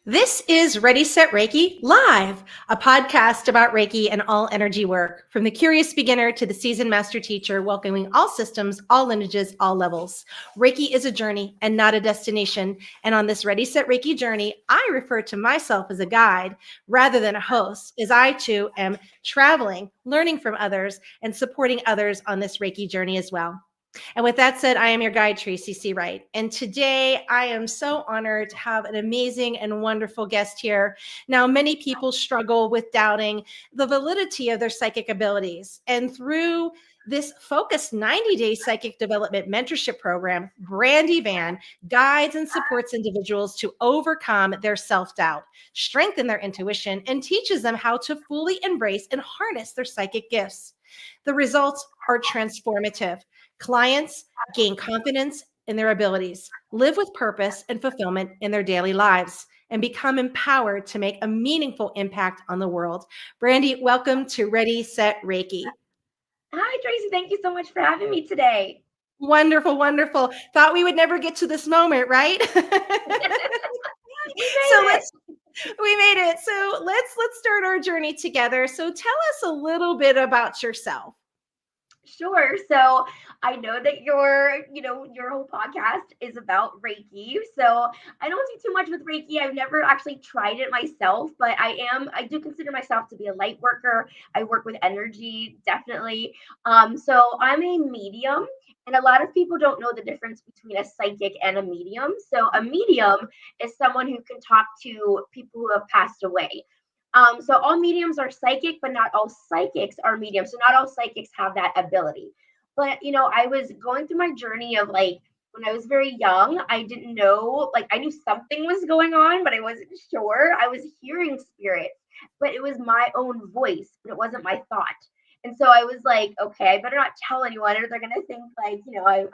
This is Ready, Set Reiki Live, a podcast about Reiki and all energy work. From the curious beginner to the seasoned master teacher, welcoming all systems, all lineages, all levels. Reiki is a journey and not a destination. And on this Ready, Set Reiki journey, I refer to myself as a guide rather than a host, as I too am traveling, learning from others, and supporting others on this Reiki journey as well. And with that said, I am your guide, Tracy C. Wright. And today I am so honored to have an amazing and wonderful guest here. Now, many people struggle with doubting the validity of their psychic abilities. And through this focused 90-day psychic development mentorship program, Brandi guides and supports individuals to overcome their self-doubt, strengthen their intuition, and teaches them how to fully embrace and harness their psychic gifts. The results are transformative. Clients gain confidence in their abilities, live with purpose and fulfillment in their daily lives, and become empowered to make a meaningful impact on the world. Brandi, welcome to Ready, Set, Reiki. Hi, Tracy. Thank you so much for having me today. Wonderful, wonderful. Thought we would never get to this moment, right? We made it. We made it. So let's start our journey together. So tell us a little bit about yourself. Sure. So I know that your whole podcast is about Reiki. So I don't do too much with Reiki. I've never actually tried it myself, but I do consider myself to be a light worker. I work with energy, definitely. So I'm a medium. And a lot of people don't know the difference between a psychic and a medium. So a medium is someone who can talk to people who have passed away. So all mediums are psychic, but not all psychics are mediums. So not all psychics have that ability. But I was going through my journey of like when I was very young, I didn't know, like I knew something was going on, but I wasn't sure. I was hearing spirits, but it was my own voice, but it wasn't my thought. And so I was like, okay, I better not tell anyone or they're gonna think like,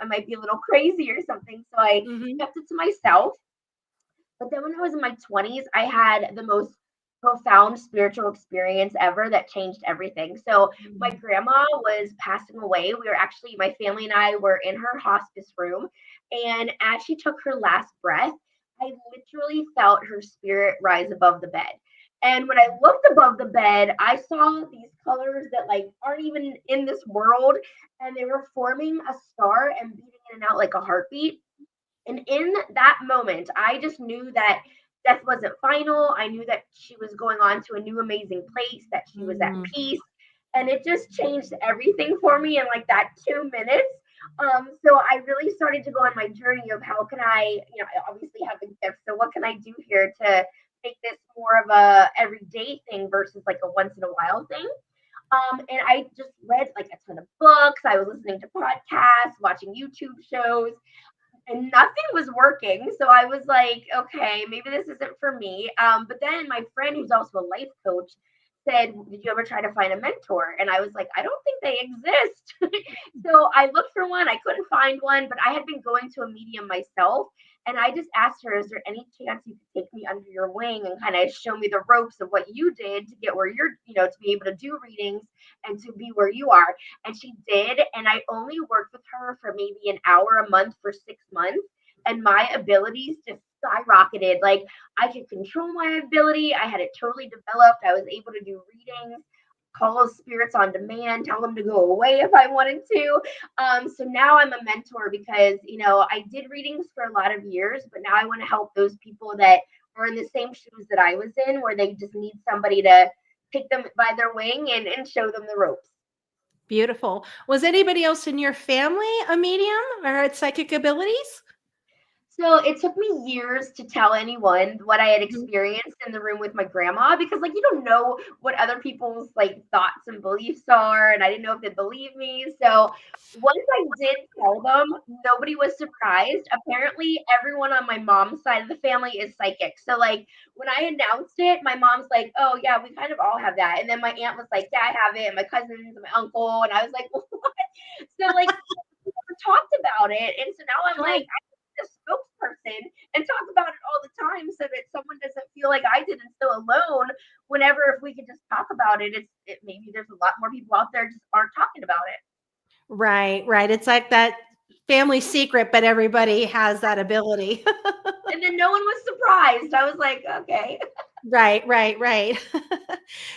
I might be a little crazy or something. So I kept it to myself. But then when I was in my 20s, I had the most profound spiritual experience ever that changed everything. So my grandma was passing away. My family and I were in her hospice room. And as she took her last breath, I literally felt her spirit rise above the bed. And when I looked above the bed, I saw these colors that like aren't even in this world. And they were forming a star and beating in and out like a heartbeat. And in that moment, I just knew that death wasn't final. I knew that she was going on to a new amazing place, that she was at peace. And it just changed everything for me in like that 2 minutes. So I really started to go on my journey of how can I obviously have a gift. So what can I do here to make this more of a everyday thing versus like a once in a while thing? And I just read like a ton of books. I was listening to podcasts, watching YouTube shows, and nothing was working. So I was like, okay, maybe this isn't for me. But then my friend, who's also a life coach, said, did you ever try to find a mentor? And I was like, I don't think they exist. So I looked for one. I couldn't find one, but I had been going to a medium myself. And I just asked her, is there any chance you could take me under your wing and kind of show me the ropes of what you did to get where to be able to do readings and to be where you are? And she did. And I only worked with her for maybe an hour a month for 6 months. And my abilities just skyrocketed. Like I could control my ability. I had it totally developed. I was able to do readings, call spirits on demand, tell them to go away if I wanted to. So now I'm a mentor because, I did readings for a lot of years, but now I want to help those people that are in the same shoes that I was in, where they just need somebody to take them by their wing and show them the ropes. Beautiful. Was anybody else in your family a medium or had psychic abilities? So it took me years to tell anyone what I had experienced in the room with my grandma because like you don't know what other people's like thoughts and beliefs are, and I didn't know if they'd believe me. So once I did tell them, nobody was surprised. Apparently everyone on my mom's side of the family is psychic. So like when I announced it, my mom's like, oh yeah, we kind of all have that. And then my aunt was like, yeah, I have it, and my cousins and my uncle, and I was like, what? So like we never talked about it. And so now I'm like a spokesperson and talk about it all the time so that someone doesn't feel like I did and so alone. Whenever if we could just talk about it, maybe there's a lot more people out there just aren't talking about it. Right. It's like that family secret, but everybody has that ability. And then no one was surprised. I was like, okay. Right, right, right.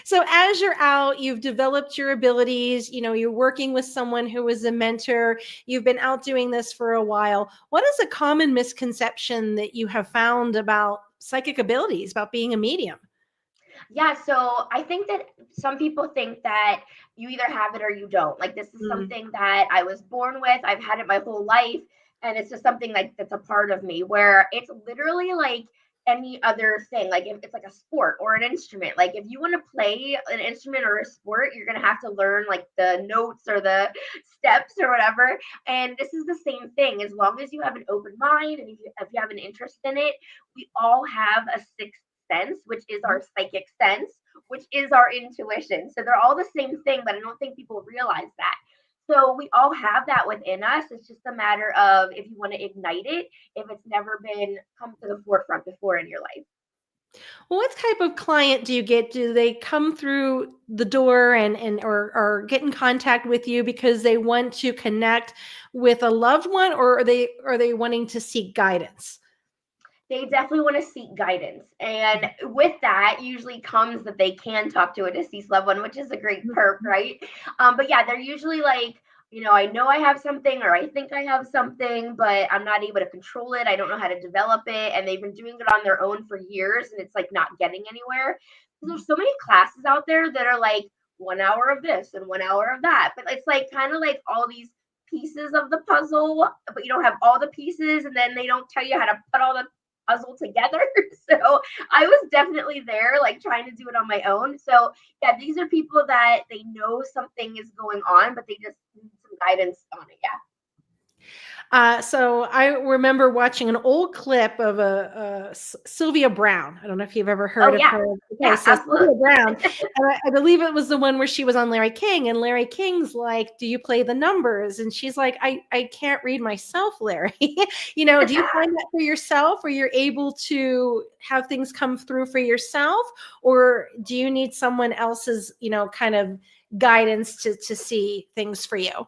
So as you're out, you've developed your abilities, you're working with someone who is a mentor, you've been out doing this for a while. What is a common misconception that you have found about psychic abilities, about being a medium? Yeah, so I think that some people think that you either have it or you don't. Like this is Mm, something that I was born with. I've had it my whole life, and it's just something like that's a part of me where it's literally like any other thing. Like if it's like a sport or an instrument. Like if you want to play an instrument or a sport, you're going to have to learn like the notes or the steps or whatever. And this is the same thing. As long as you have an open mind and if you have an interest in it, we all have a sixth sense, which is our psychic sense, which is our intuition. So they're all the same thing, but I don't think people realize that. So we all have that within us. It's just a matter of if you want to ignite it, if it's never been come to the forefront before in your life. Well, what type of client do you get? Do they come through the door or get in contact with you because they want to connect with a loved one, or are they wanting to seek guidance? They definitely want to seek guidance. And with that, usually comes that they can talk to a deceased loved one, which is a great perk, right? But yeah, they're usually like, I know I have something or I think I have something, but I'm not able to control it. I don't know how to develop it. And they've been doing it on their own for years and it's like not getting anywhere. There's so many classes out there that are like 1 hour of this and 1 hour of that. But it's like kind of like all these pieces of the puzzle, but you don't have all the pieces, and then they don't tell you how to put all the puzzle together. So I was definitely there, like trying to do it on my own. So yeah, these are people that they know something is going on, but they just need some guidance on it. Yeah. So I remember watching an old clip of Sylvia Brown. I don't know if you've ever Oh heard of yeah. her. Okay, Yeah, so absolutely. Sylvia Brown, and I believe it was the one where she was on Larry King, and Larry King's like, "Do you play the numbers?" And she's like, "I can't read myself, Larry." Do you find that for yourself, where you're able to have things come through for yourself, or do you need someone else's, kind of guidance to see things for you?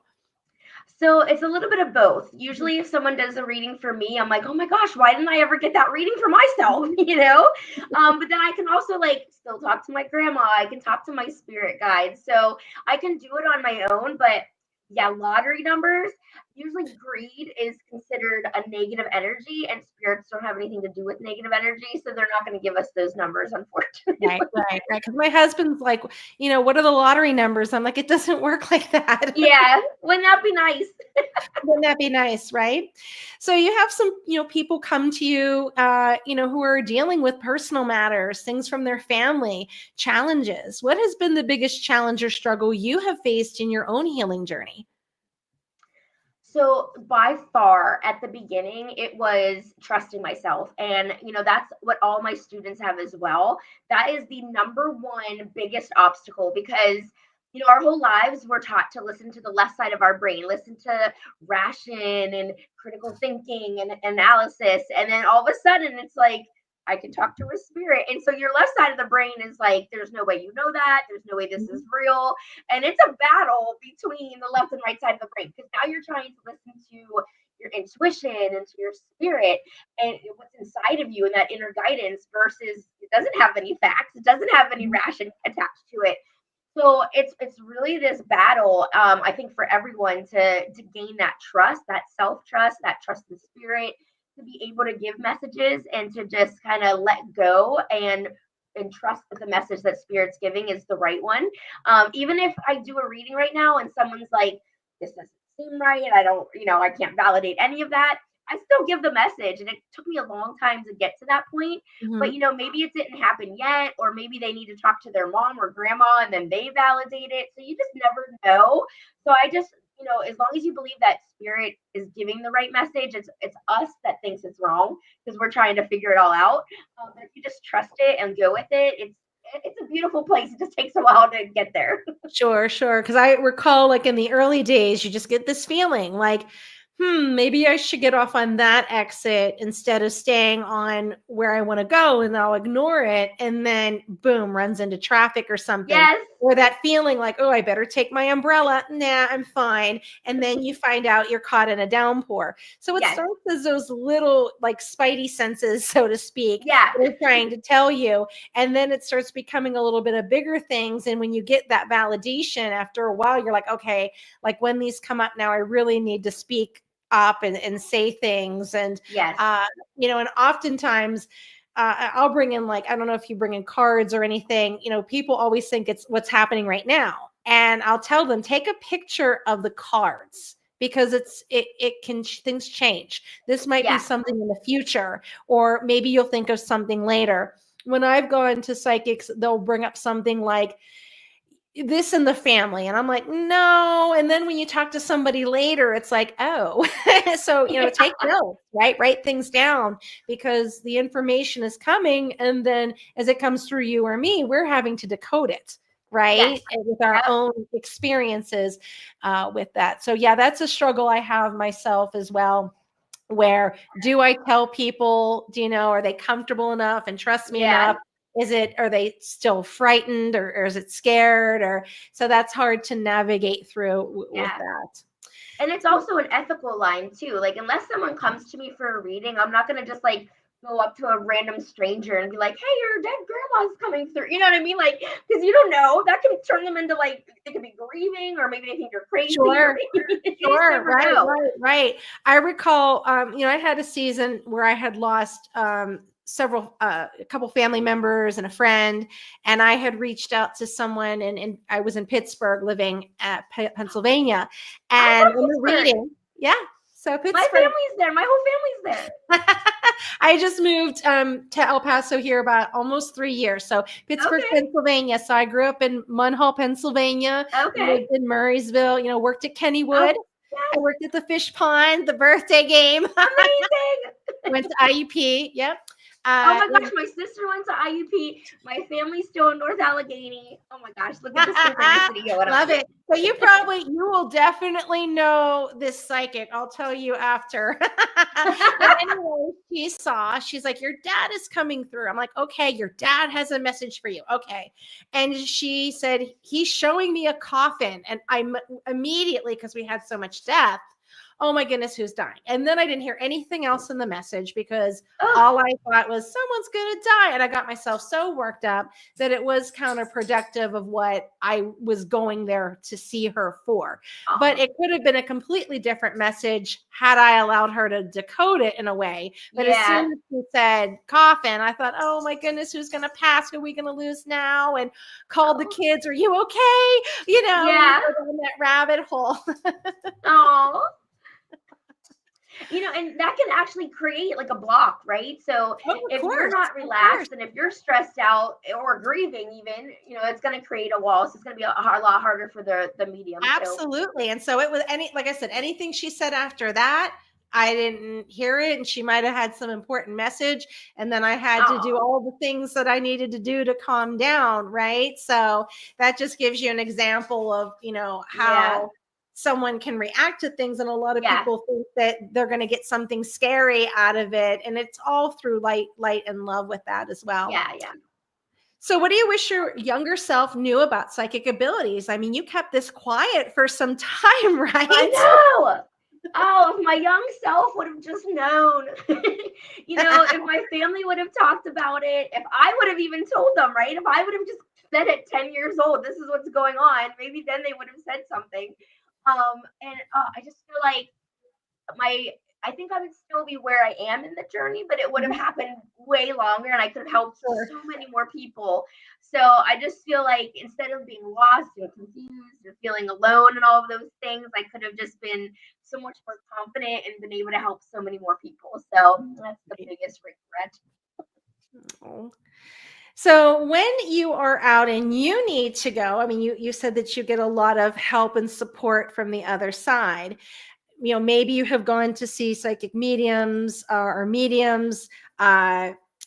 So it's a little bit of both. Usually, if someone does a reading for me, I'm like, oh my gosh, why didn't I ever get that reading for myself? Mhm. But then I can also like still talk to my grandma. I can talk to my spirit guide. So I can do it on my own. But yeah, lottery numbers. Usually, greed is considered a negative energy, and spirits don't have anything to do with negative energy. So they're not going to give us those numbers, unfortunately. Right, right, right. Because my husband's like, what are the lottery numbers? I'm like, it doesn't work like that. Yeah, wouldn't that be nice? Wouldn't that be nice, right? So you have some, people come to you, who are dealing with personal matters, things from their family, challenges. What has been the biggest challenge or struggle you have faced in your own healing journey? So by far at the beginning, it was trusting myself. And, that's what all my students have as well. That is the number one biggest obstacle because, our whole lives we're taught to listen to the left side of our brain, listen to ration and critical thinking and analysis. And then all of a sudden it's like, I can talk to a spirit. And so your left side of the brain is like, there's no way you know that. There's no way this is real. And it's a battle between the left and right side of the brain because now you're trying to listen to your intuition and to your spirit and what's inside of you and that inner guidance versus it doesn't have any facts, it doesn't have any ration attached to it. So it's really this battle, I think, for everyone to gain that trust, that self trust, that trust in spirit, to be able to give messages and to just kind of let go and trust that the message that spirit's giving is the right one. Even if I do a reading right now and someone's like, this doesn't seem right, I don't, I can't validate any of that. I still give the message, and it took me a long time to get to that point. But Mhm. maybe it didn't happen yet, or maybe they need to talk to their mom or grandma, and then they validate it. So you just never know. So I just, as long as you believe that spirit is giving the right message, it's us that thinks it's wrong because we're trying to figure it all out. But if you just trust it and go with it, it's a beautiful place. It just takes a while to get there. Sure, sure. Because I recall, like in the early days, you just get this feeling like, maybe I should get off on that exit instead of staying on where I want to go, and I'll ignore it. And then boom, runs into traffic or something. Yes. Or that feeling like, oh, I better take my umbrella. Nah, I'm fine. And then you find out you're caught in a downpour. So it Yes. starts as those little like spidey senses, so to speak, Yeah. that are trying to tell you. And then it starts becoming a little bit of bigger things. And when you get that validation after a while, you're like, okay, like when these come up now, I really need to speak up and say things. And, Yes. and oftentimes, I'll bring in, like, I don't know if you bring in cards or anything, people always think it's what's happening right now. And I'll tell them, take a picture of the cards because things change. This might be something in the future, or maybe you'll think of something later. When I've gone to psychics, they'll bring up something like this in the family. And I'm like, no. And then when you talk to somebody later, it's like, oh, so, take notes, right? Write things down because the information is coming. And then as it comes through you or me, we're having to decode it, right? Yes. And with our own experiences with that. So yeah, that's a struggle I have myself as well. Where do I tell people, are they comfortable enough and trust me enough? Are they still frightened or is it scared? So that's hard to navigate through with that. And it's also an ethical line too. Like, unless someone comes to me for a reading, I'm not going to just like go up to a random stranger and be like, hey, your dead grandma's coming through. You know what I mean? Like, because you don't know, that can turn them into like, they could be grieving, or maybe they think you're crazy. Sure. Right. I recall, I had a season where I had lost, a couple family members and a friend, and I had reached out to someone, and I was in Pittsburgh living at Pennsylvania, and in the reading, so Pittsburgh. My family's there. My whole family's there. I just moved to El Paso here about almost 3 years. So Pittsburgh, Pennsylvania. So I grew up in Munhall, Pennsylvania. Lived in Murraysville, worked at Kennywood. I worked at the fish pond, the birthday game. Amazing. Went to IUP. Yep. Oh my gosh, my sister went to IUP. My family's still in North Allegheny. Oh my gosh, look at the synchronicity going on. Love it. So you will definitely know this psychic. I'll tell you after. But anyway, she's like, your dad is coming through. I'm like, okay, your dad has a message for you. Okay. And she said, he's showing me a coffin. And I'm immediately, because we had so much death, oh my goodness, who's dying? And then I didn't hear anything else in the message because all I thought was someone's going to die. And I got myself so worked up that it was counterproductive of what I was going there to see her for. But it could have been a completely different message had I allowed her to decode it in a way. But as soon as she said coffin, I thought, oh my goodness, who's going to pass? Who are we going to lose now? And called the kids, are you okay? Down that rabbit hole. Oh. And that can actually create like a block, right? So if you're not relaxed and if you're stressed out or grieving even, it's going to create a wall. So it's going to be a lot harder for the medium. Absolutely. And so it was like I said, anything she said after that, I didn't hear it. And she might've had some important message. And then I had to do all the things that I needed to do to calm down. Right. So that just gives you an example of, how someone can react to things. And a lot of people think that they're going to get something scary out of it. And it's all through light and love with that as well. Yeah. So what do you wish your younger self knew about psychic abilities? I mean, you kept this quiet for some time, right? I know. Oh, if my young self would have just known, if my family would have talked about it, if I would have even told them, right? If I would have just said at 10 years old, this is what's going on, maybe then they would have said something. I just feel like I think I would still be where I am in the journey, but it would have happened way longer and I could have helped so many more people. So I just feel like instead of being lost and confused and feeling alone and all of those things, I could have just been so much more confident and been able to help so many more people. So that's the biggest regret. Oh. So when you are out and you need to go, I mean, you said that you get a lot of help and support from the other side. Maybe you have gone to see psychic mediums or mediums.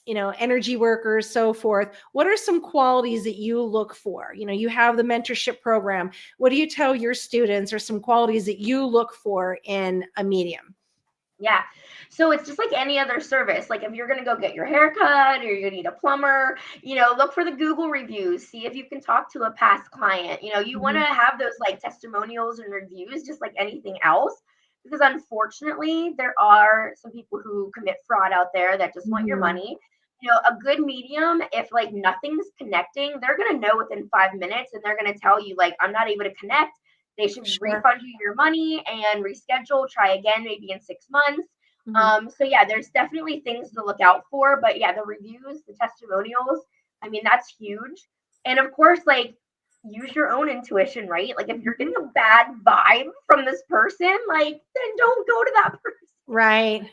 energy workers, so forth, what are some qualities that you look for? You have the mentorship program. What do you tell your students, or some qualities that you look for in a medium? Yeah. So it's just like any other service. Like if you're going to go get your hair cut or you're going to need a plumber, look for the Google reviews, see if you can talk to a past client. You want to Mhm. have those like testimonials and reviews, just like anything else. Because unfortunately, there are some people who commit fraud out there that just want your Mhm. money. A good medium, if like nothing's connecting, they're going to know within 5 minutes and they're going to tell you, like, I'm not able to connect. They should Sure. refund you your money and reschedule, try again, maybe in 6 months. Mhm. So yeah, there's definitely things to look out for. But yeah, the reviews, the testimonials, I mean, that's huge. And of course, like, use your own intuition, right? Like if you're Mhm. getting a bad vibe from this person, like, then don't go to that person. Right.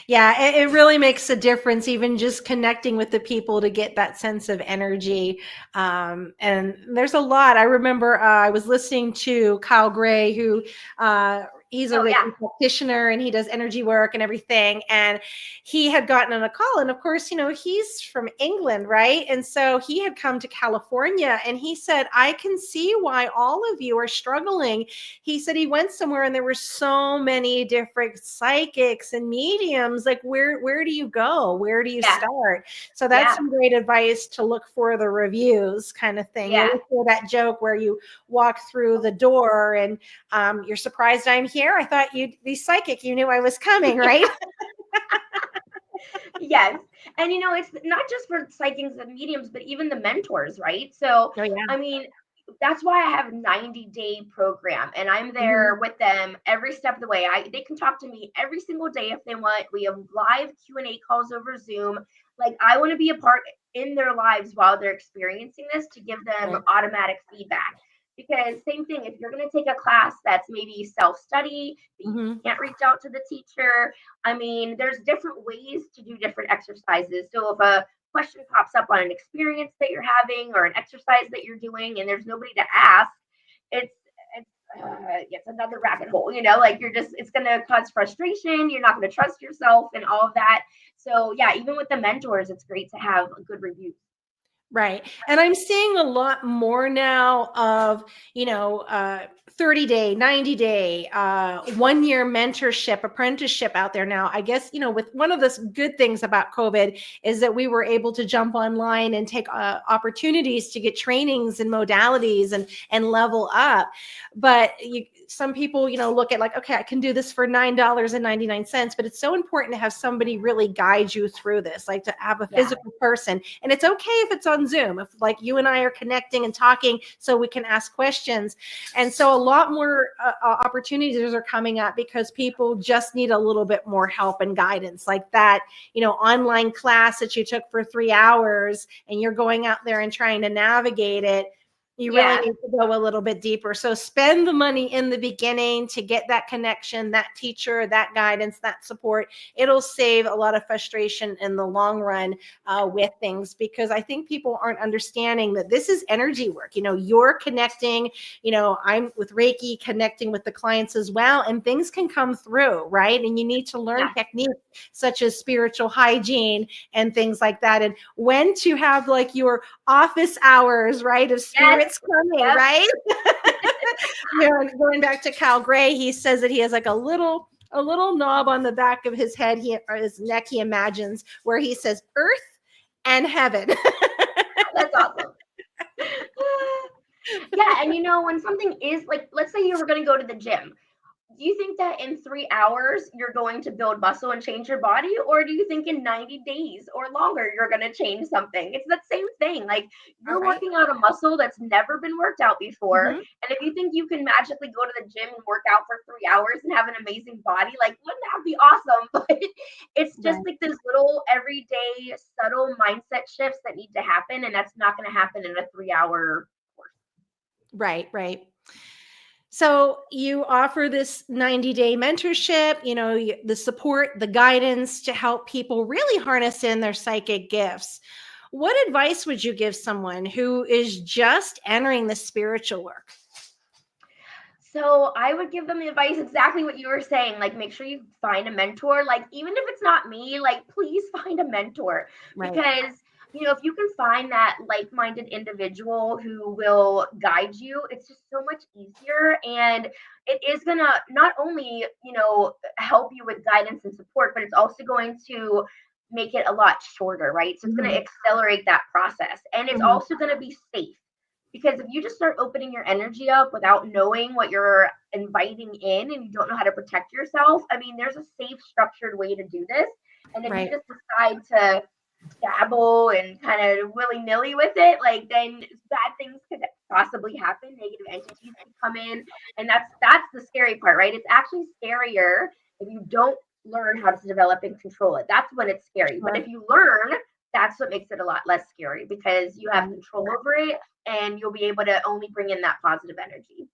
Yeah, it really makes a difference, even just connecting with the people to get that sense of energy. And there's a lot. I remember I was listening to Kyle Gray, who he's a Oh yeah. Reiki practitioner and he does energy work and everything. And he had gotten on a call. And of course, he's from England, right? And so he had come to California and he said, I can see why all of you are struggling. He said he went somewhere and there were so many different psychics and mediums. Like, where do you go? Where do you Yeah. start? So that's Yeah. some great advice, to look for the reviews, kind of thing. You Yeah. always hear that joke where you walk through the door and you're surprised I'm here. I thought you'd be psychic. You knew I was coming, right? Yes. And it's not just for psychics and mediums, but even the mentors, right? So, Oh yeah. I mean, that's why I have 90-day program and I'm Mhm. there with them every step of the way. They can talk to me every single day if they want. We have live Q&A calls over Zoom. Like I want to be a part in their lives while they're experiencing this to give them Right. automatic feedback. Because same thing, if you're going to take a class that's maybe self-study, that you Mhm. can't reach out to the teacher, I mean, there's different ways to do different exercises. So if a question pops up on an experience that you're having or an exercise that you're doing and there's nobody to ask, it's it's another rabbit hole, like it's going to cause frustration. You're not going to trust yourself and all of that. So yeah, even with the mentors, it's great to have a good review. Right. And I'm seeing a lot more now of, 30-day, 90-day, 1 year mentorship, apprenticeship out there now. I guess, with one of the good things about COVID is that we were able to jump online and take opportunities to get trainings and modalities and level up. But some people, look at like, okay, I can do this for $9.99, but it's so important to have somebody really guide you through this, like to have a Yeah. physical person. And it's okay if it's on Zoom, if like you and I are connecting and talking so we can ask questions. And so a lot more opportunities are coming up because people just need a little bit more help and guidance, like that, online class that you took for 3 hours and you're going out there and trying to navigate it. You really Yeah. need to go a little bit deeper. So spend the money in the beginning to get that connection, that teacher, that guidance, that support. It'll save a lot of frustration in the long run with things, because I think people aren't understanding that this is energy work. You're connecting, I'm with Reiki connecting with the clients as well, and things can come through, right? And you need to learn Yeah. techniques such as spiritual hygiene and things like that, and when to have like your office hours, right, of Yes. spirits coming, Yep. right? Going back to Cal Gray, he says that he has like a little knob on the back of his head, or his neck, he imagines, where he says earth and heaven. That's awesome. Yeah, and when something is like, let's say you were going to go to the gym, do you think that in 3 hours you're going to build muscle and change your body? Or do you think in 90 days or longer you're going to change something? It's that same thing. Like All you're right. working out a muscle that's never been worked out before. Mhm. And if you think you can magically go to the gym and work out for 3 hours and have an amazing body, like wouldn't that be awesome? But it's just Right. like this little everyday subtle mindset shifts that need to happen. And that's not going to happen in a 3 hour course. Right. Right. So you offer this 90-day mentorship, the support, the guidance to help people really harness in their psychic gifts. What advice would you give someone who is just entering the spiritual work? So I would give them the advice exactly what you were saying. Like, make sure you find a mentor. Like, even if it's not me, like, please find a mentor Right. because, if you can find that like minded individual who will guide you, it's just so much easier. And it is going to not only, help you with guidance and support, but it's also going to make it a lot shorter, right? So it's going to Mhm. accelerate that process. And it's Mhm. also going to be safe because if you just start opening your energy up without knowing what you're inviting in and you don't know how to protect yourself, I mean, there's a safe, structured way to do this. And if you Right. just decide to dabble and kind of willy nilly with it, like then bad things could possibly happen. Negative entities could come in, and that's the scary part, right? It's actually scarier if you don't learn how to develop and control it. That's when it's scary. But Sure. if you learn, that's what makes it a lot less scary because you have Right. control over it and you'll be able to only bring in that positive energy.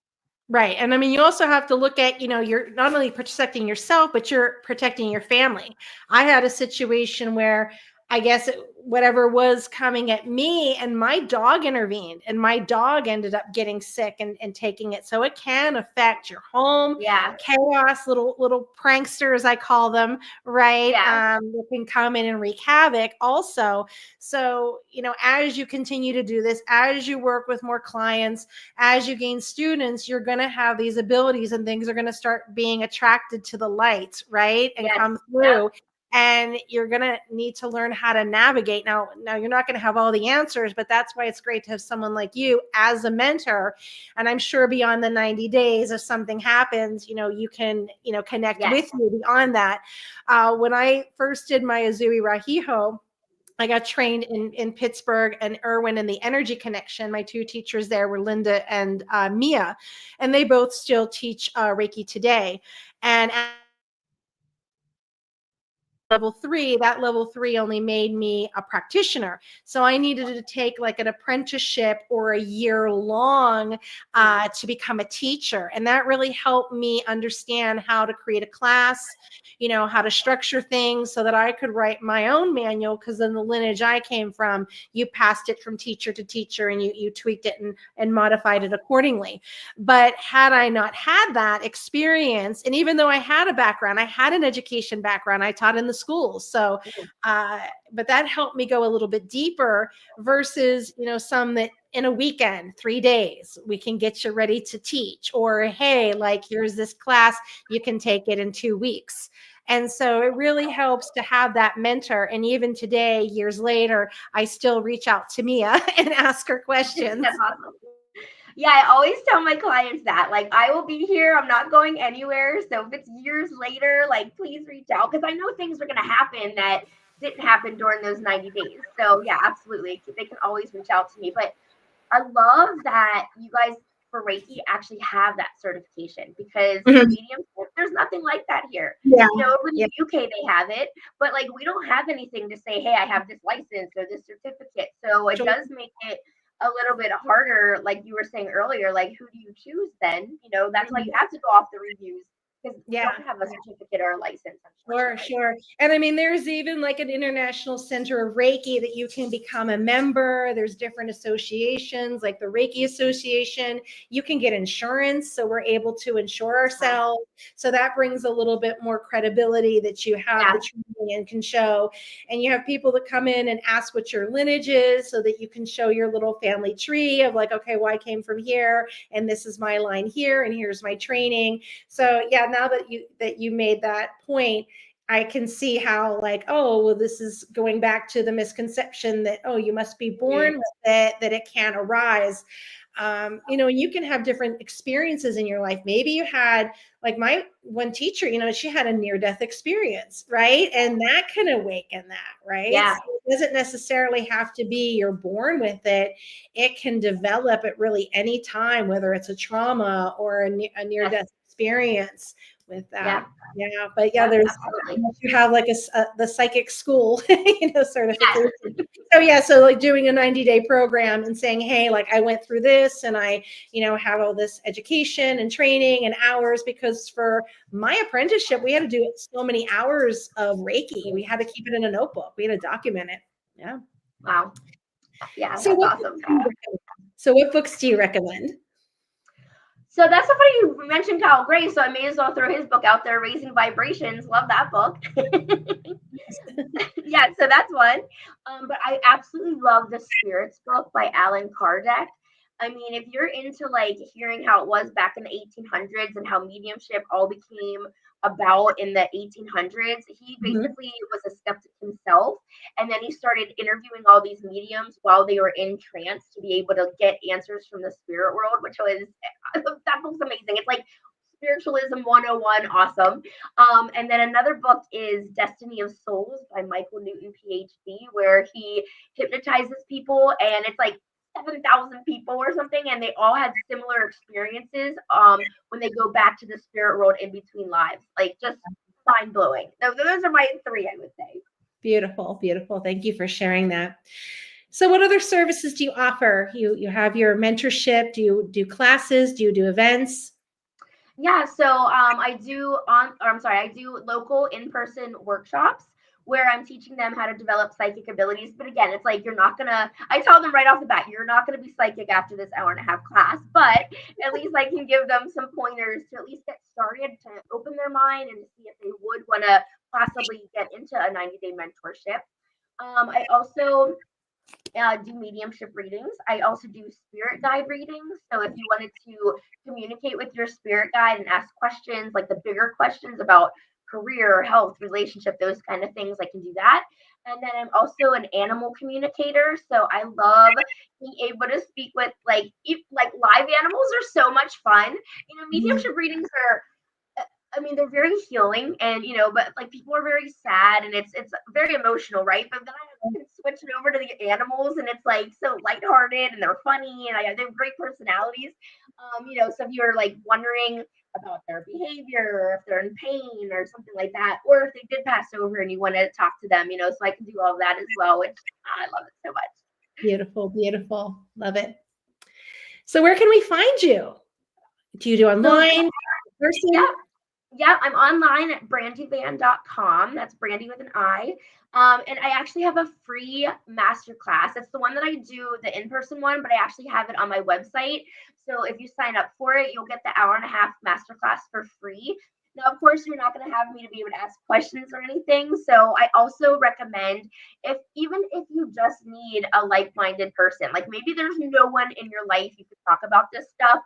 Right. And I mean, you also have to look at, you're not only protecting yourself, but you're protecting your family. I had a situation where I guess whatever was coming at me, and my dog intervened, and my dog ended up getting sick and taking it. So it can affect your home, Yeah. chaos, little pranksters, I call them, right? Yeah. That can come in and wreak havoc also. So, as you continue to do this, as you work with more clients, as you gain students, you're going to have these abilities and things are going to start being attracted to the light, right? And Yes. come Yep. through. And you're going to need to learn how to navigate. Now you're not going to have all the answers, but that's why it's great to have someone like you as a mentor. And I'm sure beyond the 90 days, if something happens, you can, connect Yes. with you beyond that. When I first did my Azui Rahiho, I got trained in Pittsburgh and Irwin in the Energy Connection. My two teachers there were Linda and Mia, and they both still teach Reiki today. And at level three only made me a practitioner. So I needed to take like an apprenticeship or a year long to become a teacher. And that really helped me understand how to create a class, how to structure things so that I could write my own manual. Because in the lineage I came from, you passed it from teacher to teacher and you tweaked it and modified it accordingly. But had I not had that experience, and even though I had a background, I had an education background, I taught in the schools. So, but that helped me go a little bit deeper versus, some that in a weekend, 3 days, we can get you ready to teach, or, hey, like, here's this class, you can take it in 2 weeks. And so it really helps to have that mentor. And even today, years later, I still reach out to Mia and ask her questions. That's awesome. Yeah, I always tell my clients that. Like, I will be here. I'm not going anywhere. So if it's years later, like, please reach out because I know things are going to happen that didn't happen during those 90 days. So, yeah, absolutely. They can always reach out to me. But I love that you guys for Reiki actually have that certification because for Mhm. mediums, there's nothing like that here. Yeah. Over in Yeah. the UK, they have it, but like we don't have anything to say, hey, I have this license or this certificate. So it Sure. does make it a little bit harder, like you were saying earlier, like who do you choose then? That's why you have to go off the reviews because we Yeah. don't have a certificate or a license, Sure, unfortunately. sure. And I mean, there's even like an international center of Reiki that you can become a member. There's different associations, like the Reiki Association. You can get insurance. So we're able to insure Wow. ourselves. So that brings a little bit more credibility that you have Yeah. the training and can show. And you have people that come in and ask what your lineage is so that you can show your little family tree of like, okay, well, I came from here and this is my line here and here's my training. So yeah, now that you made that point, I can see how like, oh, well, this is going back to the misconception that, oh, you must be born Mhm. with it, that it can't arise. And you can have different experiences in your life. Maybe you had like my one teacher, she had a near-death experience, right? And that can awaken that, right? Yeah. So it doesn't necessarily have to be you're born with it. It can develop at really any time, whether it's a trauma or a Yes. near-death experience with that. Yeah. Yeah, but yeah, Yeah. there's Absolutely. you have like the psychic school, Yes. certification. So yeah, so like doing a 90-day program and saying, hey, like I went through this and I, have all this education and training and hours because for my apprenticeship, we had to do so many hours of Reiki. We had to keep it in a notebook. We had to document it. Yeah. Wow. Yeah. So That's what awesome. books do you recommend? So what books do you recommend? So that's so funny you mentioned Kyle Gray, so I may as well throw his book out there, Raising Vibrations. Love that book. Yeah, so that's one. But I absolutely love the Spirits book by Alan Kardec. I mean, if you're into like hearing how it was back in the 1800s and how mediumship all became about in the 1800s, he Mhm. basically was a skeptic himself. And then he started interviewing all these mediums while they were in trance to be able to get answers from the spirit world, which was, that book's amazing. It's like Spiritualism 101, awesome. And then another book is Destiny of Souls by Michael Newton, PhD, where he hypnotizes people, and it's like 7,000 people or something, and they all had similar experiences when they go back to the spirit world in between lives. Like, just mind blowing. Those are my three, I would say. Beautiful, beautiful. Thank you for sharing that. So what other services do you offer? You have your mentorship, do you do classes, do you do events? Yeah, so I do local in-person workshops where I'm teaching them how to develop psychic abilities. But again, it's like I tell them right off the bat, you're not gonna be psychic after this hour and a half class, but at least I can give them some pointers to at least get started, to open their mind and to see if they would want to possibly get into a 90-day mentorship. I also do mediumship readings. I also do spirit guide readings. So if you wanted to communicate with your spirit guide and ask questions, like the bigger questions about career, health, relationship, those kind of things, I can do that. And then I'm also an animal communicator. So I love being able to speak with like live animals are so much fun. Mediumship readings are, I mean, they're very healing, and but like people are very sad, and it's very emotional, right? But then I can switch it over to the animals, and it's like so lighthearted, and they're funny, and they have great personalities. So if you're like wondering about their behavior, or if they're in pain, or something like that, or if they did pass over and you want to talk to them, so I can do all of that as well, which I love it so much. Beautiful, beautiful. Love it. So where can we find you? Do you do So online, yeah, person? yeah, I'm online at brandyvan.com. That's Brandy with an I. And I actually have a free masterclass. It's the one that I do, the in-person one, but I actually have it on my website. So if you sign up for it, you'll get the hour and a half masterclass for free. Now, of course, you're not going to have me to be able to ask questions or anything. So I also recommend, even if you just need a like-minded person, like maybe there's no one in your life you could talk about this stuff,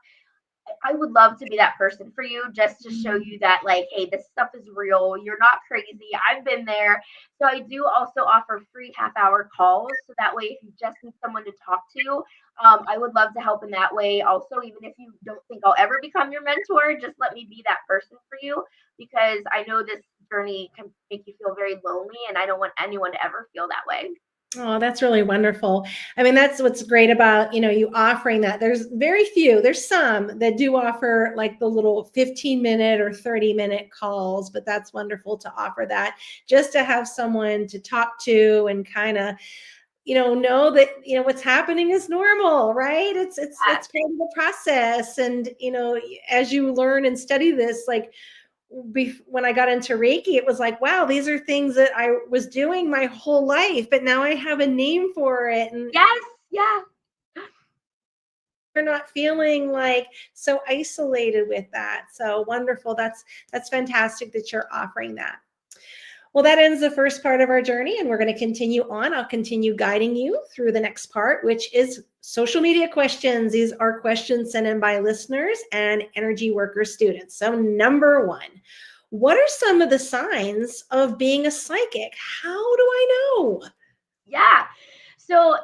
I would love to be that person for you, just to show you that, like, hey, this stuff is real. You're not crazy. I've been there. So I do also offer free half-hour calls. So that way, if you just need someone to talk to, I would love to help in that way. Also, even if you don't think I'll ever become your mentor, just let me be that person for you, because I know this journey can make you feel very lonely, and I don't want anyone to ever feel that way. Oh, that's really wonderful. I mean, that's what's great about, you offering that. There's very few, there's some that do offer like the little 15-minute or 30-minute calls, but that's wonderful to offer that, just to have someone to talk to and kind of, know that, what's happening is normal, right? It's part of the process. And, as you learn and study this, like, when I got into Reiki, it was like, wow, these are things that I was doing my whole life, but now I have a name for it. And Yes, yeah. you're not feeling like so isolated with that. So wonderful. That's fantastic that you're offering that. Well, that ends the first part of our journey, and we're going to continue on. I'll continue guiding you through the next part, which is social media questions. These are questions sent in by listeners and energy worker students. So number one, what are some of the signs of being a psychic? How do I know? Yeah. So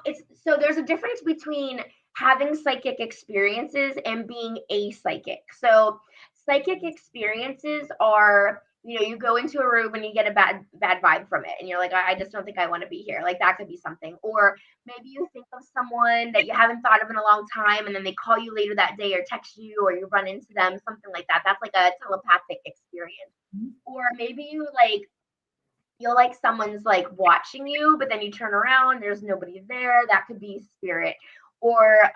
there's a difference between having psychic experiences and being a psychic. So psychic experiences are, you go into a room and you get a bad vibe from it, and you're like, I just don't think I want to be here. Like, that could be something. Or maybe you think of someone that you haven't thought of in a long time, and then they call you later that day or text you, or you run into them, something like that. That's like a telepathic experience. Or maybe you'll like someone's like watching you, but then you turn around, there's nobody there. That could be spirit. Or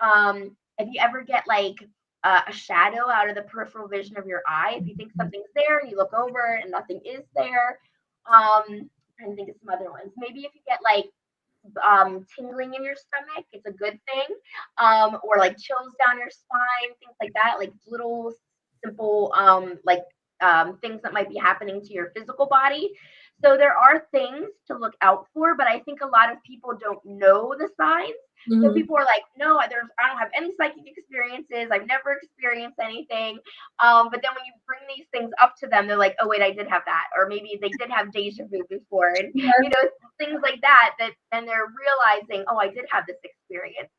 if you ever get like a shadow out of the peripheral vision of your eye, if you think something's there and you look over and nothing is there. I'm trying to think of some other ones. Maybe if you get like tingling in your stomach. It's a good thing. Or like chills down your spine, things like that, like little simple things that might be happening to your physical body. So there are things to look out for, but I think a lot of people don't know the signs. So Mhm. people are like, no, I don't have any psychic experiences. I've never experienced anything. But then when you bring these things up to them, they're like, oh wait, I did have that, or maybe they did have deja vu before, and things like that. That then they're realizing, oh, I did have this experience.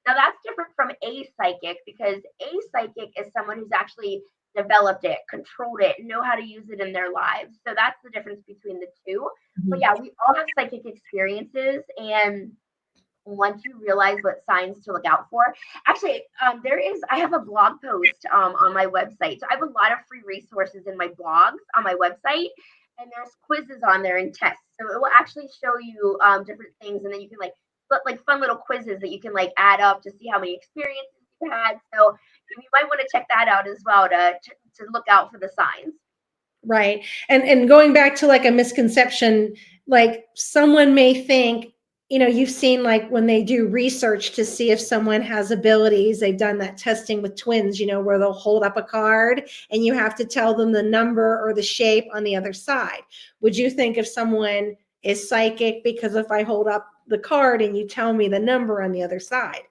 Now that's different from a psychic, because a psychic is someone who's actually developed it, controlled it, know how to use it in their lives. So that's the difference between the two. But Mhm. yeah, we all have psychic experiences, and once you realize what signs to look out for. Actually, I have a blog post on my website. So I have a lot of free resources in my blogs on my website, and there's quizzes on there and tests. So it will actually show you different things, and then you can like put like fun little quizzes that you can like add up to see how many experiences you had. So you might want to check that out as well to look out for the signs. Right. And going back to like a misconception, like someone may think, you've seen like when they do research to see if someone has abilities, they've done that testing with twins, where they'll hold up a card and you have to tell them the number or the shape on the other side. Would you think if someone is psychic because if I hold up the card and you tell me the number on the other side?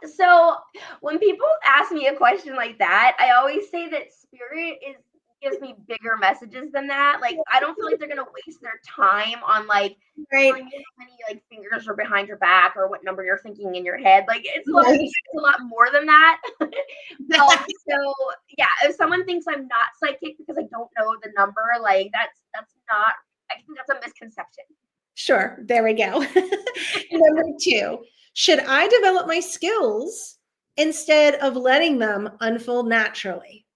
So when people ask me a question like that, I always say that spirit is gives me bigger messages than that. Like I don't feel like they're gonna waste their time on like Right. telling you how many like fingers are behind your back or what number you're thinking in your head. Like Right. it's a lot more than that. So yeah, if someone thinks I'm not psychic because I don't know the number, like that's not. I think that's a misconception. Sure. There we go. Number two, should I develop my skills instead of letting them unfold naturally?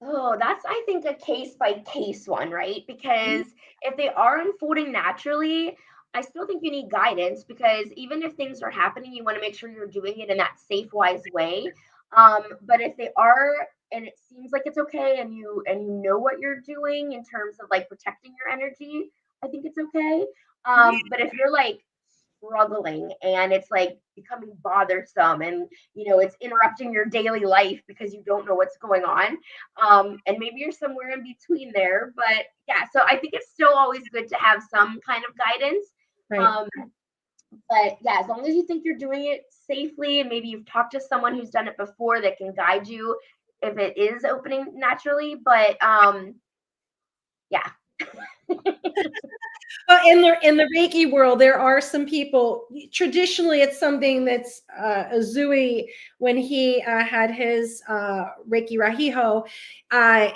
Oh, that's, I think, a case by case one, right? Because if they are unfolding naturally, I still think you need guidance, because even if things are happening, you want to make sure you're doing it in that safe, wise way. But if they are, and it seems like it's okay, and you know what you're doing in terms of like protecting your energy, I think it's okay. But if you're like struggling and it's like becoming bothersome, and it's interrupting your daily life because you don't know what's going on, and maybe you're somewhere in between there. But yeah, so I think it's still always good to have some kind of guidance. Right. um, but yeah, as long as you think you're doing it safely, and maybe you've talked to someone who's done it before that can guide you if it is opening naturally. But yeah. Well, in the Reiki world, there are some people. Traditionally, it's something that's Azui when he had his Reiki Rahiho.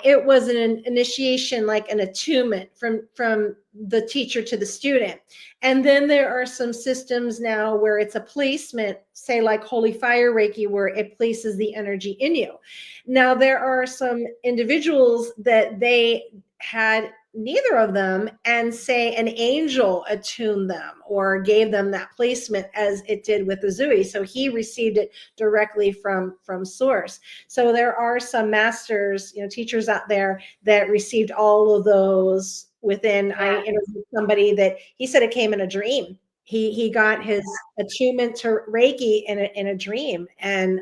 It was an initiation, like an attunement from the teacher to the student. And then there are some systems now where it's a placement, say like Holy Fire Reiki, where it places the energy in you. Now there are some individuals that they had neither of them, and say an angel attuned them or gave them that placement as it did with Uzui. So he received it directly from source. So there are some masters, teachers out there that received all of those within. I Yeah. interviewed somebody that he said it came in a dream. He got his attunement to Reiki in a dream, and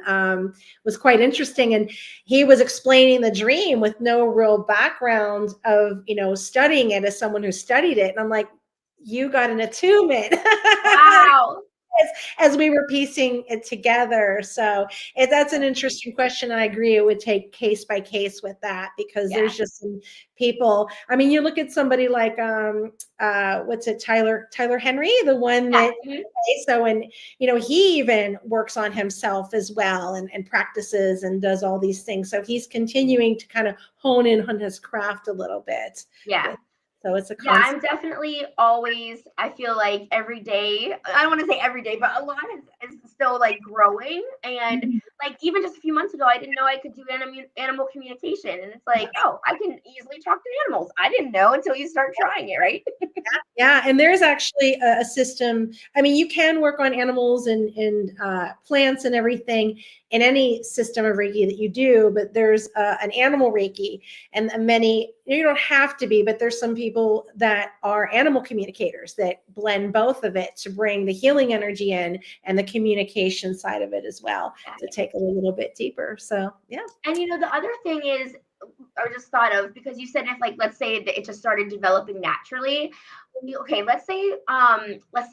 was quite interesting. And he was explaining the dream with no real background of studying it as someone who studied it. And I'm like, you got an attunement. Wow. as we were piecing it together. So that's an interesting question. I agree. It would take case by case with that, because Yeah. there's just some people. I mean, you look at somebody like what's it, Tyler Henry, the one Yeah. that so, and he even works on himself as well, and practices and does all these things. So he's continuing to kind of hone in on his craft a little bit. Yeah. So it's a Yeah, constant. I'm definitely always, I feel like every day, I don't want to say every day, but a lot is still like growing. And like even just a few months ago, I didn't know I could do animal communication. And it's like, oh, I can easily talk to animals. I didn't know until you start trying it, right? Yeah, and there's actually a system. I mean, you can work on animals and plants and everything in any system of Reiki that you do, but there's an animal Reiki, and many, you don't have to be, but there's some people that are animal communicators that blend both of it to bring the healing energy in and the communication side of it as well, to take it a little bit deeper. So, yeah. And the other thing is, I just thought of, because you said, if like, let's say it just started developing naturally. Okay, let's say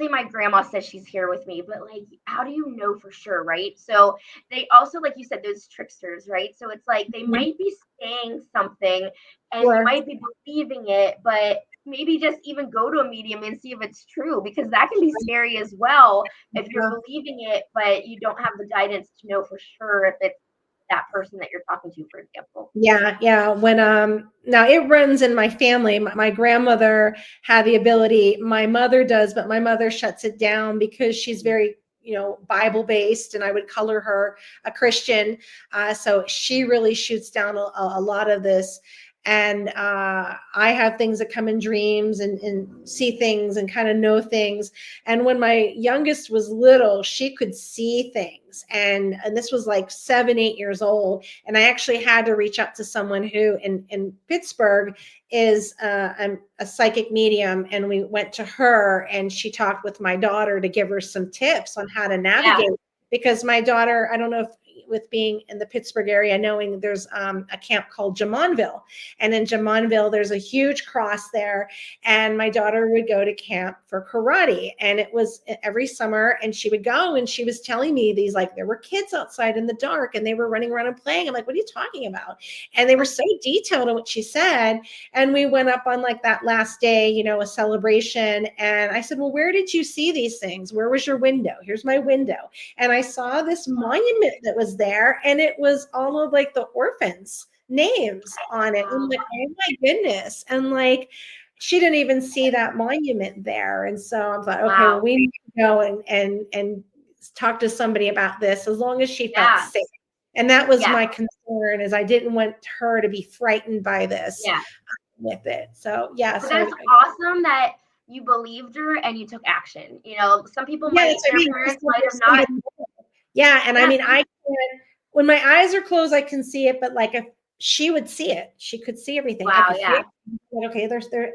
my grandma says she's here with me, but like, how do you know for sure, right? So they also, like you said, those tricksters, right? So it's like they Mhm. might be saying something and you Sure. might be believing it, but maybe just even go to a medium and see if it's true, because that can be scary as well if you're Yeah. believing it, but you don't have the guidance to know for sure if it's that person that you're talking to, for example. Yeah, yeah. When now it runs in my family. My grandmother had the ability, my mother does, but my mother shuts it down because she's very, Bible based, and I would color her a Christian. So she really shoots down a lot of this. And I have things that come in dreams and see things and kind of know things. And when my youngest was little, she could see things. And this was like 7, 8 years old. And I actually had to reach out to someone who in Pittsburgh is a psychic medium. And we went to her and she talked with my daughter to give her some tips on how to navigate. Yeah. Because my daughter, I don't know if with being in the Pittsburgh area, knowing there's a camp called Jamonville. And in Jamonville, there's a huge cross there. And my daughter would go to camp for karate. And it was every summer. And she would go and she was telling me these, like, there were kids outside in the dark and they were running around and playing. I'm like, what are you talking about? And they were so detailed in what she said. And we went up on like that last day, a celebration. And I said, well, where did you see these things? Where was your window? Here's my window. And I saw this monument that was there, and it was all of like the orphans' names on it. I'm like, oh my goodness. And like, she didn't even see that monument there. And so I thought, okay, well, we need to go and talk to somebody about this, as long as she felt safe. And that was my concern, is I didn't want her to be frightened by this with it. So yeah. But So that's awesome that you believed her and you took action. Some people yes, their parents might have not. Yeah. And I mean, I can, when my eyes are closed, I can see it, but like if she would see it, she could see everything. I Wow, could feel it. Okay,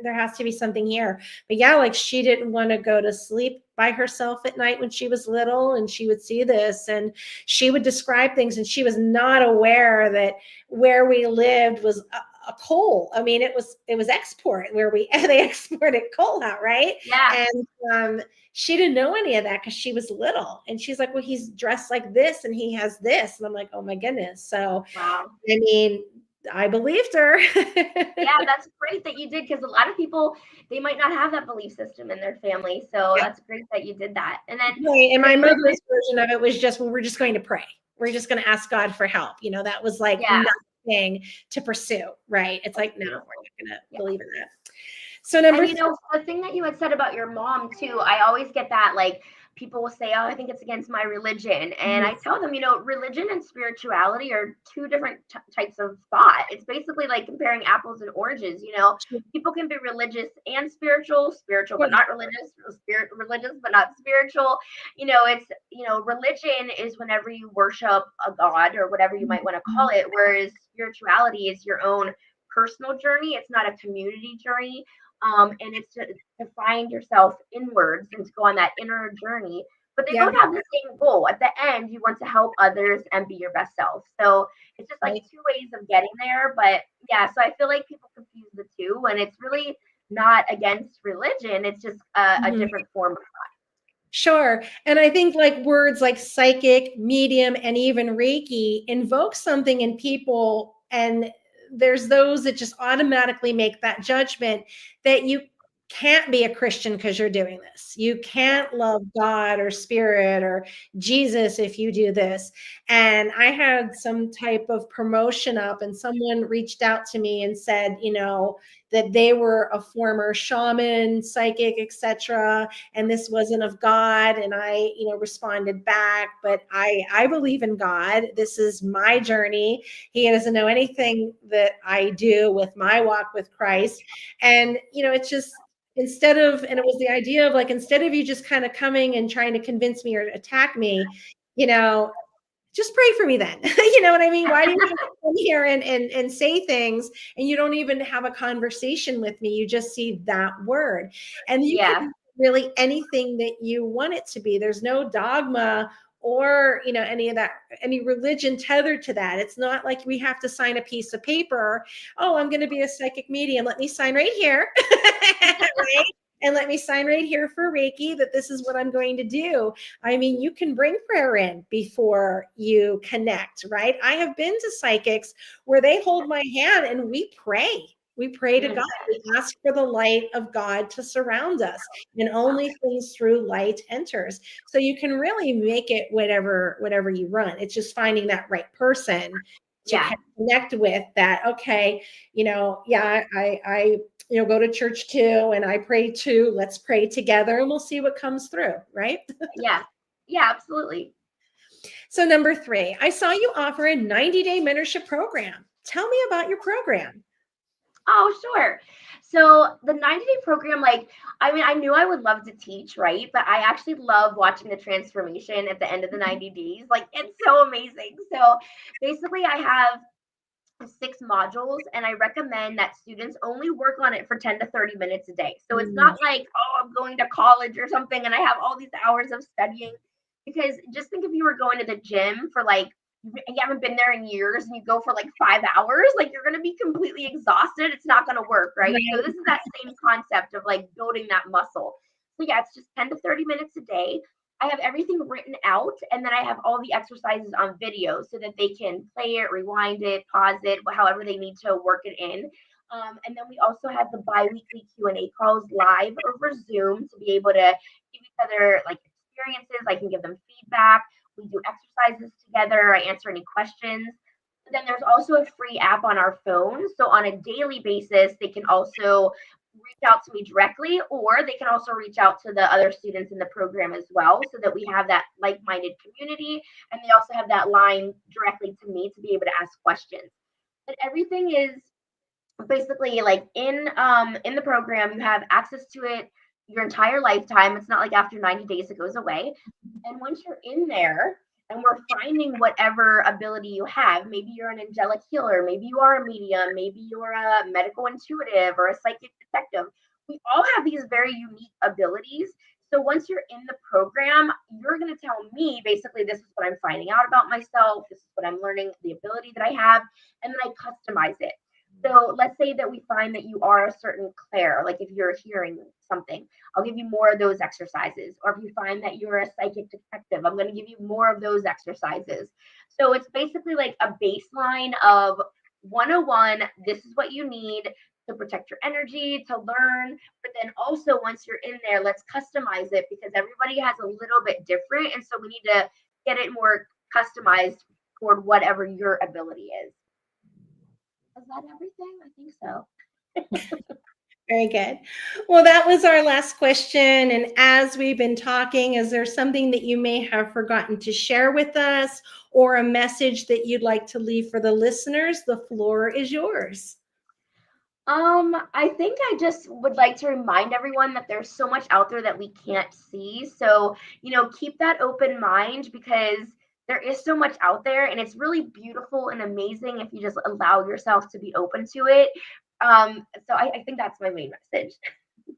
there has to be something here. But yeah, like she didn't want to go to sleep by herself at night when she was little, and she would see this and she would describe things, and she was not aware that where we lived was a coal. I mean, it was export where they exported coal out, right? Yeah. And she didn't know any of that because she was little. And she's like, well, he's dressed like this and he has this. And I'm like, oh my goodness. So, Wow. I mean, I believed her. Yeah, that's great that you did, because a lot of people, they might not have that belief system in their family. So that's great that you did that. And then, right. And my mother's version of it was just, well, we're just going to pray. We're just going to ask God for help. That was like nothing to pursue, right? It's like, no, we're not going to believe in that. So number and the thing that you had said about your mom too, I always get that, like, people will say, oh, I think it's against my religion. And I tell them, religion and spirituality are two different types of thought. It's basically like comparing apples and oranges. People can be religious and spiritual but not religious, religious but not spiritual. Religion is whenever you worship a god or whatever you might want to call it, whereas spirituality is your own personal journey. It's not a community journey. And it's to find yourself inwards and to go on that inner journey. But they both have the same goal. At the end, you want to help others and be your best self. So it's just like two ways of getting there. But yeah, so I feel like people confuse the two, and it's really not against religion. It's just a different form of thought. Sure. And I think like words like psychic, medium, and even Reiki invoke something in people. And there's those that just automatically make that judgment that you can't be a Christian because you're doing this. You can't love God or spirit or Jesus if you do this. And I had some type of promotion up, and someone reached out to me and said, that they were a former shaman, psychic, etc., and this wasn't of God. And I, responded back, but I believe in God. This is my journey. He doesn't know anything that I do with my walk with Christ. And, it's just, and it was the idea of like, instead of you just kind of coming and trying to convince me or attack me, just pray for me then. You know what I mean? Why do you come here and say things and you don't even have a conversation with me? You just see that word. And you can really anything that you want it to be. There's no dogma or, any of that, any religion tethered to that. It's not like we have to sign a piece of paper. Oh, I'm going to be a psychic medium. Let me sign right here. Right? And let me sign right here for Reiki that this is what I'm going to do. I mean, you can bring prayer in before you connect, right? I have been to psychics where they hold my hand and we pray. We pray to God. We ask for the light of God to surround us, and only things through light enters. So you can really make it whatever you run. It's just finding that right person to connect with that. Okay, I go to church too, and I pray too. Let's pray together and we'll see what comes through, right? Yeah, absolutely. So number 3, I saw you offer a 90-day mentorship program. Tell me about your program. Oh, sure. So the 90-day program, I knew I would love to teach, right? But I actually love watching the transformation at the end of the 90 days. It's so amazing. So basically I have 6 modules, and I recommend that students only work on it for 10 to 30 minutes a day. So it's not like, oh, I'm going to college or something and I have all these hours of studying. Because just think if you were going to the gym for you haven't been there in years and you go for 5 hours, you're going to be completely exhausted. It's not going to work, right? So this is that same concept of building that muscle. So yeah, it's just 10 to 30 minutes a day. I have everything written out, and then I have all the exercises on video so that they can play it, rewind it, pause it, however they need to work it in. And then we also have the bi-weekly Q&A calls live over Zoom to be able to give each other experiences. I can give them feedback. We do exercises together. I answer any questions. But then there's also a free app on our phone. So on a daily basis, they can also reach out to me directly, or they can also reach out to the other students in the program as well, so that we have that like-minded community, and they also have that line directly to me to be able to ask questions. But everything is basically in the program. You have access to it your entire lifetime. It's not like after 90 days it goes away. And once you're in there, and we're finding whatever ability you have. Maybe you're an angelic healer, maybe you are a medium, maybe you're a medical intuitive or a psychic detective. We all have these very unique abilities. So once you're in the program, you're going to tell me basically, this is what I'm finding out about myself, this is what I'm learning, the ability that I have, and then I customize it. So let's say that we find that you are a certain clair, if you're hearing something, I'll give you more of those exercises. Or if you find that you're a psychic detective, I'm going to give you more of those exercises. So it's basically a baseline of 101. This is what you need to protect your energy, to learn. But then also, once you're in there, let's customize it, because everybody has a little bit different. And so we need to get it more customized toward whatever your ability is. Is that everything? I think so. Very good. Well, that was our last question. And as we've been talking, is there something that you may have forgotten to share with us, or a message that you'd like to leave for the listeners? The floor is yours. I think I just would like to remind everyone that there's so much out there that we can't see. So, keep that open mind, because there is so much out there, and it's really beautiful and amazing if you just allow yourself to be open to it. So I think that's my main message.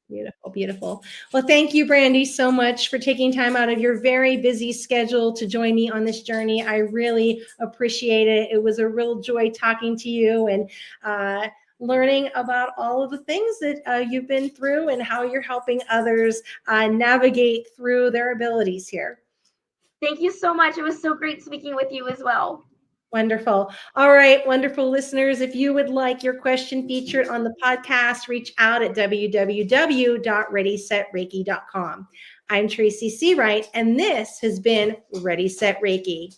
Beautiful, beautiful. Well, thank you, Brandi, so much for taking time out of your very busy schedule to join me on this journey. I really appreciate it. It was a real joy talking to you and learning about all of the things that you've been through and how you're helping others navigate through their abilities here. Thank you so much. It was so great speaking with you as well. Wonderful. All right, wonderful listeners. If you would like your question featured on the podcast, reach out at www.readysetreiki.com. I'm Tracy Seawright, and this has been Ready, Set, Reiki.